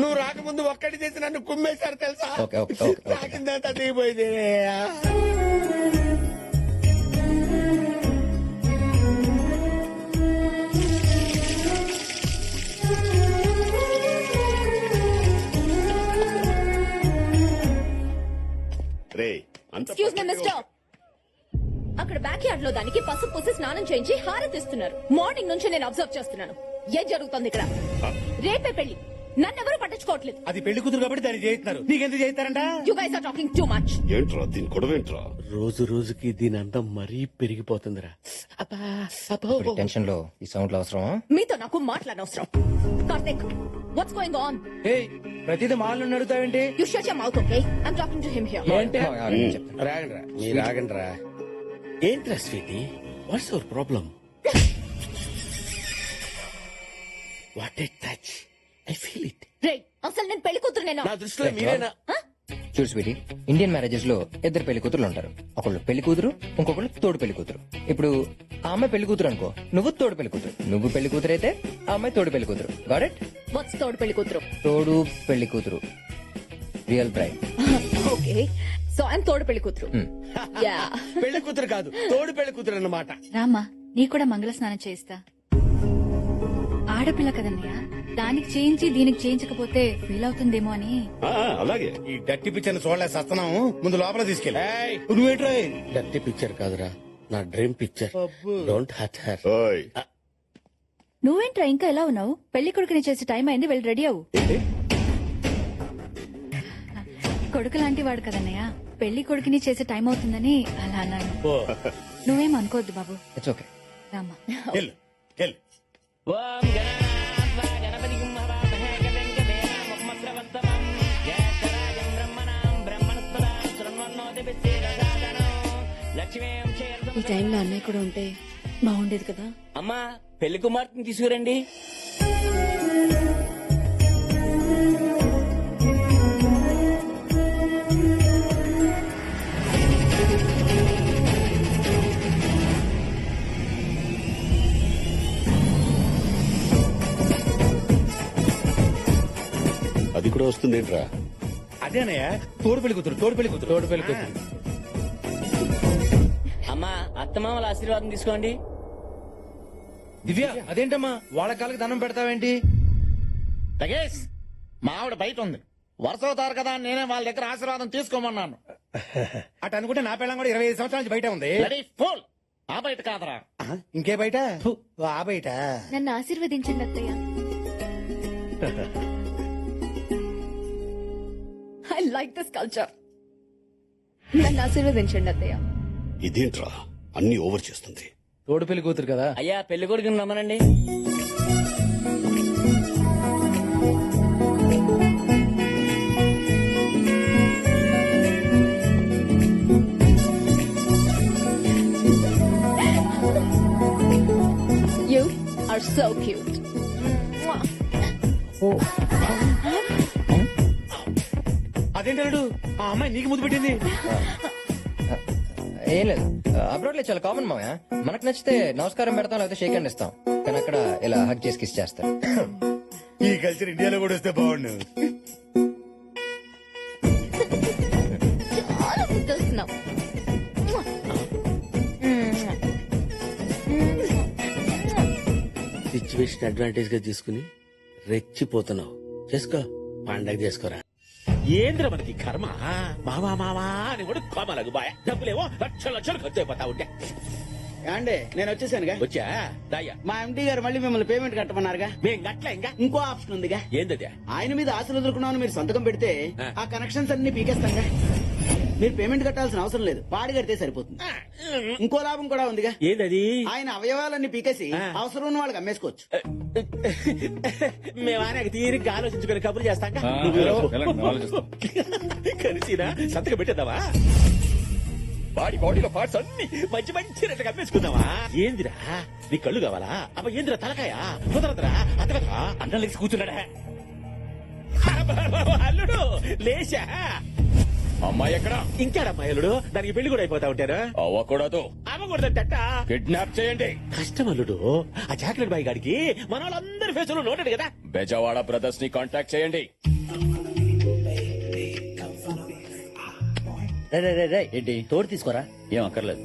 నువ్వు రాకముందు ఒక్కటి చేసి నన్ను కుమ్మేశారు తెలుసా? తాకిందంతా దిగిపోయింది. ఎక్స్క్యూజ్ మీ మిస్టర్, అక్కడ బ్యాక్ యార్డ్ లో దానికి పసుపు పూసి స్నానం చేయించి హారతిస్తున్నారు. మార్నింగ్ నుంచి నేను అబ్జర్వ్ చేస్తున్నాను. ఏం జరుగుతుంది ఇక్కడ? రేపే పెళ్లి, నన్నెవరూ పట్టించుకోవట్లేదు. అది పెళ్లి కూతురు కాబట్టి దాన్ని చేయిస్తున్నారు. నీకెందుకు చేయిస్తారంట? You guys are talking too much. ఏంట్రా దీని గొడవేంట్రా? రోజు రోజుకి దీని అందం మరీ పెరిగిపోతుందిరా. టెన్షన్ లో ఈ సౌండ్ అవసరమా? మీతో నాకు మాట్లాడనవసరం. Karthik, what's going on? ప్రతిదీ మాలను అడుగుతావేంటి? You shut your mouth, okay? I am talking to him here. రాగండ్రా, మీరు రాగండ్రా. ఏంట్రా sweetie, what's your problem? What a touch, I feel it. రే, అసలు నేను పెళ్లి కూతురునేనా? నా దృష్టిలో మీరేనా? చూడు స్వీటీ, ఇండియన్ మ్యారేజెస్ లో ఇద్దరు పెళ్లి కూతురు ఉంటారు. ఒకళ్ళు పెళ్లి కూతురు, ఇంకొకళ్ళు తోడు పెళ్లి కూతురు. ఇప్పుడు ఆ అమ్మాయి పెళ్లి కూతురు అనుకో, నువ్వు తోడు పెళ్లి కూతురు. నువ్వు పెళ్లి కూతురు అయితే ఆ అమ్మాయి తోడు పెళ్లి కూతురు. Got it? వాట్స్ తోడు పెళ్లి కూతురు? తోడు పెళ్లి కూతురు, real bride. Okay, so I am తోడు పెళ్లి కూతురు. యా, పెళ్లి కూతురు కాదు, తోడు పెళ్లి కూతురు అన్నమాట. రామ్మా, నీ కూడా మంగళ స్నానం చేయిస్తా. ఆడపిల్ల కదన్నయ్య, దానికి చేయించి దీనికి చేయించకపోతే ఫీల్ అవుతుందేమో అని. అలాగే. ఈ డట్టి పిక్చర్ చూడలేదు సత్తనం. ముందు లోపల తీసుకెళ్ళి. నువ్వేంట్రా? డర్టీ పిక్చర్ కాదురా, నా dream picture. Don't hurt her. నువ్వేంట్రా ఇంకా ఎలా ఉన్నావు? పెళ్లి కొడుకుని చేసే టైం అయింది, వెళ్ళి రెడీ అవ్వు. కొడుకు లాంటి వాడు కదన్నయ్య, పెళ్లి కొడుకుని చేసే టైం అవుతుందని అలా అన్నాను. నువ్వేం అనుకోవద్దు బాబు. It's okay. రామ్మా. వెళ్ళు, వెళ్ళు. ఈ టైంలో అన్నయ్య కూడా ఉంటే బాగుండేది కదా. అమ్మా, పెళ్లి కుమార్తెని తీసుకురండి. అది కూడా వస్తుంది ఏంట్రా? అదేనయ్య, తోడు పెళ్లి కూతురు, తోడు పెళ్లి కూతురు, తోడు పెళ్లి కూతురు. అమ్మా, అత్తమామల ఆశీర్వాదం తీసుకోండి. దివ్య, అదేంటమ్మా వాళ్ళ కాళ్ళకి దండం పెడతావేంటి? తగేష్, మా ఆవిడ బయట ఉంది. వరుస అవుతారు కదా, నేనే వాళ్ళ దగ్గర ఆశీర్వాదం తీసుకోమన్నాను. అటు అనుకుంటే నా పిల్లం కూడా 25 సంవత్సరాల నుంచి బయట ఉంది. ఫోల్ ఆ బయట కాదరా. ఇంకే బయట? ఆ బయట. నన్ను ఆశీర్వదించండి అత్తయ్య. I like this culture. నన్ను ఆశీర్వదించండి అత్తయ్య. ఇదేంట్రా అన్ని ఓవర్ చేస్తుంది? తోడు పెళ్లి కూతురు కదా. అయ్యా, పెళ్లి కొడుకుని రమ్మనండి. You are so cute. అదేంటాడు, ఆ అమ్మాయి నీకు ముద్దు పెట్టింది. ఏం లేదు, అబ్రాడ్ లో చాలా కామన్ మావయ్య. మనకు నచ్చితే నమస్కారం పెడతాం, లేకపోతే షేక్ హ్యాండ్ ఇస్తాం. కానీ అక్కడ ఇలా హగ్ చేసి కిస్ చేస్తారు. ఈ కల్చర్ ఇండియాలో కూడా వస్తే బాగుండు. చాలా ముద్దొస్తున్నావు. సిచ్యువేషన్ అడ్వాంటేజ్ గా తీసుకుని రెచ్చిపోతున్నావు. చేసుకో, పండగ చేసుకోరా. ఏంద్ర మనకి కర్మ. మావా మావా అని కూడా కోమలకు బాయ్. డబ్బులేమో లక్షలు లక్షలు ఖర్చు అయిపోతా ఉంటే. అండి, నేను వచ్చేసానుగా. వచ్చా దాయ్యా. మా ఎండి గారు మళ్ళీ మిమ్మల్ని పేమెంట్ కట్టమన్నారుగా. మేం గట్ల ఇంకా ఇంకో ఆప్షన్ ఉందిగా. ఏందది? ఆయన మీద ఆశలు వదులుకున్నామని మీరు సంతకం పెడితే ఆ కనెక్షన్స్ అన్ని పీకేస్తాంగా. మీరు పేమెంట్ కట్టాల్సిన అవసరం లేదు, వాడి కడితే సరిపోతుంది. ఇంకో లాభం కూడా ఉందిగా. ఏందది? ఆయన అవయవాలన్నీ పీకేసి అవసరం ఉన్న వాళ్ళకి అమ్మేసుకోవచ్చు. మేము ఆయన తీరిగ్గా ఆలోచించుకుని కబుర్లు చేస్తాం. కలిసినా సంతకం పెట్టేద్దావా? బాడీలో పార్ట్స్ అన్ని మంచి మంచి రెట్టు కమ్మేసుకుందామా? ఏందిరా, నీ కళ్ళు కావాలా? అబ్బా ఏందిరా తలకాయ? కుదరదురా, అతగదా అన్నం లేచి కూర్చున్నాడా? అల్లుడు లేచా? అమ్మాయి ఎక్కడ ఇంకేడమ్మాయిలుడు దానికి పెళ్లి కూడా అయిపోతా ఉంటారు అవ్వకూడదు అవ్వకూడదట కిడ్నాప్ చేయండి కష్టమల్లుడు ఆ చాక్లెట్ బాయ్ గాడికి మన వాళ్ళందరి ఫేసులు నోటెడ్ కదా బెజవాడ బ్రదర్స్ ని కాంటాక్ట్ చేయండి ఏంటి తోడు తీసుకోరా ఏం అక్కర్లేదు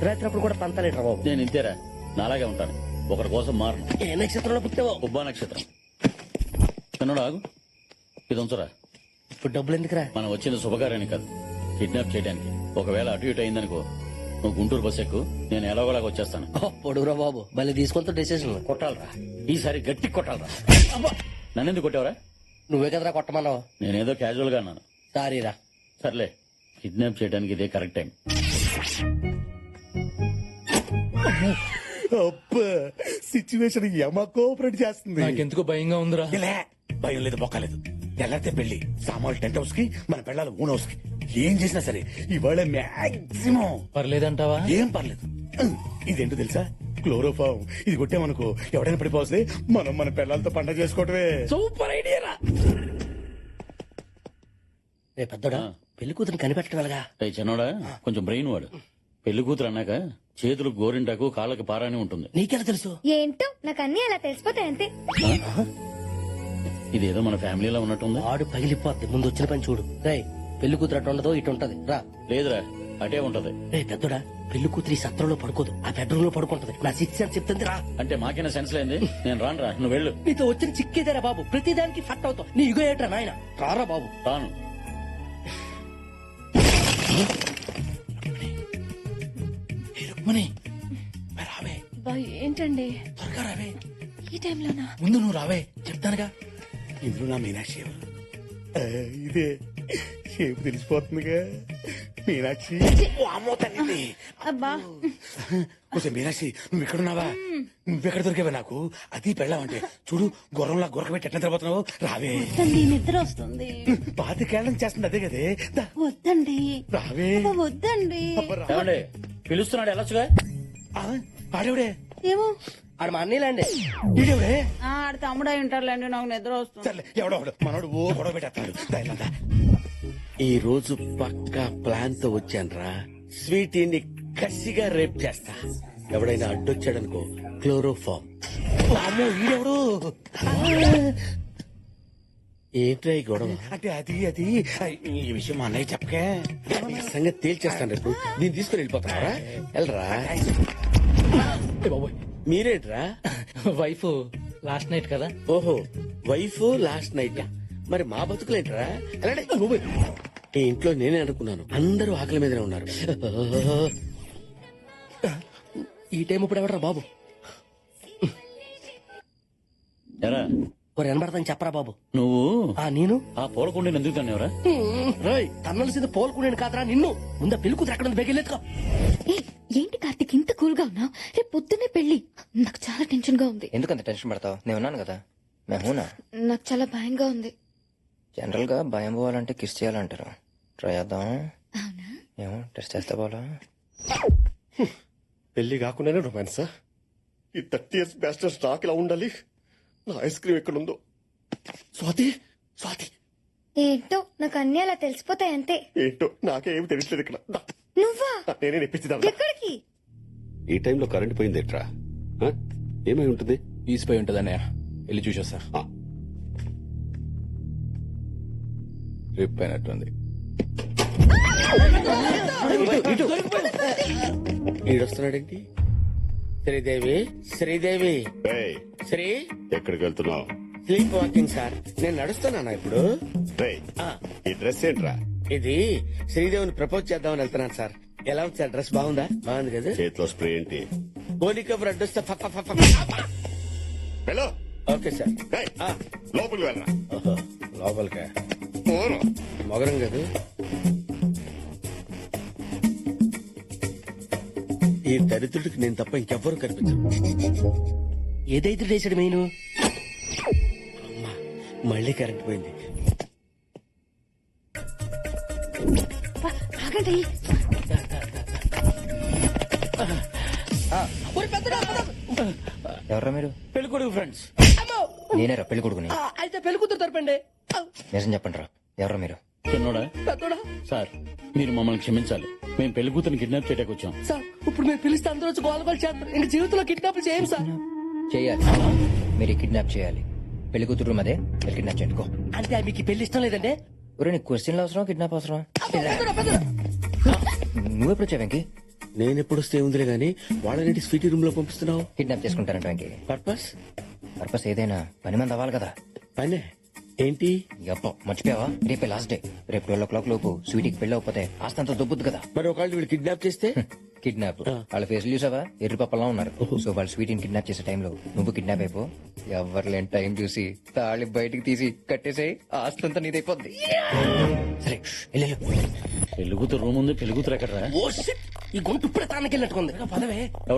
రాత్రి అప్పుడు కూడా పంతాలేట్రా బాబు నేను ఇంతేరా నాలాగే ఉంటాను ఒకరి కోసం మారను ఏ నక్షత్రంలో పుట్టావో ఉబ్బా నక్షత్రం చిన్నడు ఆగు ఇది ఉంచరా ఇప్పుడు డబ్బులు ఎందుకురా మనం వచ్చింది శుభకార్యానికి కాదు కిడ్నాప్ చేయడానికి ఒకవేళ అటు ఇటు అయిందనుకో నువ్వు గుంటూరు బస్ ఎక్కు నేను ఎలాగోలాగా వచ్చేస్తాను పొడుగురా బాబు మళ్ళీ తీసుకొని డెసిషన్ కొట్టాలరా ఈసారి గట్టి కొట్టాలరా నన్నెందుకు కొట్టావరా నువ్వే కదరా కొట్టమన్నావు నేనేదో క్యాజువల్ గా అన్నాను సారీరా సర్లే కిడ్నాప్ చేయడానికి ఇదే కరెక్ట్ టైం సిచ్యువేషన్ యమ కోఆపరేట్ చేస్తుంది నాకెందుకో భయంగా ఉందిరా ఇలా భయం లేదు బొక్కలేదు ఎల్లరితే పెళ్లి సామాన్లు టెంట్ హౌస్ కి మన పెళ్ళాలి ఓన్ హౌస్ కి ఏం చేసినా సరే ఇవాళ మాక్సిమం పర్లేదంటావా ఏం పర్లేదు ఇదేంటో తెలుసా క్లోరోఫామ్ ఇది కొట్టామనుకో ఎవడైనా పడిపోతే మనం మన పిల్లలతో పండగ చేసుకోవటమే సూపర్ ఐడియా రా రే పెద్దోడా పెళ్లి కూతురు కనిపెట్టడం ఎలాగా రేయ్ చిన్నోడా కొంచెం బ్రెయిన్ వాడు పెళ్లి కూతురు అన్నాక చేతులకు గోరింటాకు కాళ్ళకి పారాని ఉంటుంది నీకెలా తెలుసు ఏంటో నాకు అన్ని అలా తెలిసిపోతాయి అంతే. ఇదేదో మన ఫ్యామిలీలో ఉన్నట్టుంది ఆడు పగిలిపోద్ది ముందు వచ్చిన పని చూడు రే పెళ్లి కూతురు అటు ఉండదు ఇటు ఉంటది రా లేదురా అటే ఉంటది రే పెద్దోడా పెళ్లి కూతురు ఈ సత్రంలో పడుకోదు ఆ బెడ్రూమ్ లో పడుకుంటది నా సిక్స్ అని చెప్తుంది రా అంటే మాకైనా సెన్స్ లేంది నేను రానురా నువ్వు వెళ్ళు నీతో వచ్చిన చిక్కేదేరా బాబు ప్రతిదానికి ఫట్ అవుతావు నీ ఇగో ఏట్రా నాయన రారా బాబు రాను రుక్మణి రావే ఏంటండి త్వరగా రావే ఈ టైంలోనా? ముందు నువ్వు రావే చెప్తానుగా ఇందులో నా మీనాక్షి ఎవరు? ఇదే షేపు తెలిసిపోతుందిగా మీనాక్షి ఓ అమ్మో తల్లి అబ్బా కొంచెం మీనాక్షి నువ్వు ఎక్కడున్నావా నువ్వెక్కడ దొరికావా నాకు అది పెళ్ళావంటే చూడు గుర్రంలా గురక పెట్టి ఎట్లా తిరగబోతున్నావు రావే వద్దండి నిద్ర వస్తుంది. పాతికేళ్ళం చేస్తుంది అదే కదే దా, వద్దండి రావే అబ్బా, వద్దండి. అబ్బా, రా. ఏమండి పిలుస్తున్నాడు వెళ్ళొచ్చుగా ఆ, ఆడేవిడే ఏమో ఆడు మా అన్నీలాండే ఈడేవిడే ఆడ తమ్ముడై ఉంటారులేండి నాకు నిద్ర వస్తుంది. సర్లే ఎవడో మనోడు ఓ గొడవ పెట్టేస్తాడు దా. ఈ రోజు పక్కా ప్లాన్ తో వచ్చానురా స్వీటీని కసిగా రేప్ చేస్తా ఎవడైనా అడ్డొచ్చాడనుకో క్లోరోఫామ్ అమ్మో ఈడెవడు ఏంట్రా ఈ గొడవ అంటే అది ఈ విషయం మా అన్నయ్య చెప్పకే ఈ సంగతి తేల్చేస్తాను రేపు దీన్ని తీసుకుని వెళ్ళిపోతారా వెళ్ళరా మీరేంట్రా వైఫ్ లాస్ట్ నైట్ కదా ఓహో వైఫ్ లాస్ట్ నైట్ మరి మా బతుకులేంట్రా వెళ్ళండి. ఈ ఇంట్లో నేనే అనుకున్నాను అందరూ ఆకలి మీదనే ఉన్నారు ఈ టైం ఇప్పుడు ఎవడరా బాబు ఎరా ఒక వినబడతాను చెప్పరా బాబు నువ్వు నేను ఆ పూలకుండీని ఎందుకు తన్నావురా రోయ్ తన్నలసింది పోల్కునేను కాదురా నిన్ను ముందా పెళ్లి కూతురు ఎక్కడ ఉంది బెగిలేదుకో ఏయ్, ఏంటి కార్తీక్ ఇంత కూల్ గా ఉన్నావు? రేపు పొద్దున్నే పెళ్లి. నాకు చాలా టెన్షన్ గా ఉంది. ఎందుకంత టెన్షన్ పడతావు నేను ఉన్నాను కదా మేమునా నాకు చాలా భయంగా ఉంది. జనరల్ గా భయం పోవాలంటే కిస్ చేయాలంటారు ట్రై చేద్దాం అవునా? ఏమో టెస్ట్ చేస్తే పోలా పెళ్లి కాకుండానే రొమాన్స్ ఈ 30 years బ్యాస్టర్ స్టాక్ ఇలా ఉండాలి నా ఐస్ క్రీమ్ ఎక్కడుందో స్వాతి స్వాతి ఏంటో నాకు అన్ని అలా తెలిసిపోతాయి అంతే. ఏంటో నాకే ఏమి తెలియట్లేదు ఇక్కడ దా, నువ్వా? నేనే నెప్పించిదా ఎక్కడికి? ఈ టైంలో కరెంట్ పోయింది ఎట్రా ఏమై ఉంటుంది తీసిపోయి ఉంటది అన్నయ్య వెళ్ళి చూసొస్తా ఆ. రిప్ అయినట్టుంది ఈడొస్తున్నాడేంటి శ్రీదేవి శ్రీదేవి ఏయ్, శ్రీ ఎక్కడికి వెళ్తున్నావు స్లీప్ వాకింగ్ సార్ నేను నడుస్తున్నానా ఇప్పుడు రేయ్, ఈ డ్రెస్ ఏంట్రా ఇది శ్రీదేవిని ప్రపోజ్ చేద్దామని వెళ్తున్నాను సార్ ఎలా ఉంది సార్ డ్రెస్ బాగుందా బాగుంది కదా చేతిలో స్ప్రే ఏంటి గోలికబుర్ అడ్డొస్తే వెళ్ళు. ఓకే సార్ ఏయ్, లోపలికి వెళ్ళరా ఓహో లోపలికా పోను. మొగరం కదా ఈ దరిద్రుడికి నేను తప్ప ఇంకెవ్వరూ కనిపించరు ఏదైతే వేసాడు మెయిన్ అమ్మా మళ్ళీ కరెంట్ పోయింది ఆగండి. ఎవరా మీరు పెళ్లి కొడుకు ఫ్రెండ్స్ నేనేరా పెళ్లి కొడుకుని అయితే పెళ్లి కూతురు తరపండి నిజం చెప్పండి రా ఎవరా మీరు చిన్నోడా సార్ మీరు మమ్మల్ని క్షమించాలి మేము పెళ్లి కూతురు కిడ్నాప్ చేయడానికి వచ్చాం సార్ ఇప్పుడు మీరు పిలిస్తే అందరూ వచ్చి గోల గోల చేస్తారు ఇంక జీవితంలో కిడ్నాప్ చేయం సార్. చేయాలి, మీరు కిడ్నాప్ చేయాలి. పెళ్లి కూతురు అదే మీరు కిడ్నాప్ చేయండి. అంటే మీకు ఈ పెళ్లి ఇష్టం లేదండి? ఒరే నీకు క్వశ్చన్లు అవసరం, కిడ్నాప్ అవసరం? నువ్వెప్పుడు వచ్చావు వెంకీ? నేనెప్పుడు వస్తే ఉందిలే గానీ వాళ్ళని స్వీటీ రూమ్ లో పంపిస్తున్నావు. కిడ్నాప్ చేసుకుంటారంట వెంకీ. పర్పస్ పర్పస్ ఏదైనా పని మంది అవ్వాలి కదా. పనే ఏంటి? అప్ప మర్చిపోయావా? రేపే లాస్ట్ డే. రేపు 12 లోపు స్వీటీకి పెళ్లి అవ్వకపోతే ఆస్తంతా దొబ్బుద్దు కదా. మరి ఒకళ్ళు వీళ్ళు కిడ్నాప్ చేస్తే? కిడ్నాప్ వాళ్ళ ఫేస్లు చూసావా? ఎర్రి పప్పలా ఉన్నారు. సో వాళ్ళు స్వీటీని కిడ్నాప్ చేసే టైంలో నువ్వు కిడ్నాప్ అయిపో. ఎవరు లేని టైం చూసి తాళి బయటికి తీసి కట్టేసేయి, ఆస్తంతా నీదైపోద్ది. సరే వెళ్ళు. పెళ్లి కూతురు రూమ్ ఉంది, పెళ్లి కూతురు ఎక్కడరా? ఓ షిట్, ఈ గొంతు ఇప్పుడే తానకెళ్ళినట్టుకుంది. పదవే. ఎవరో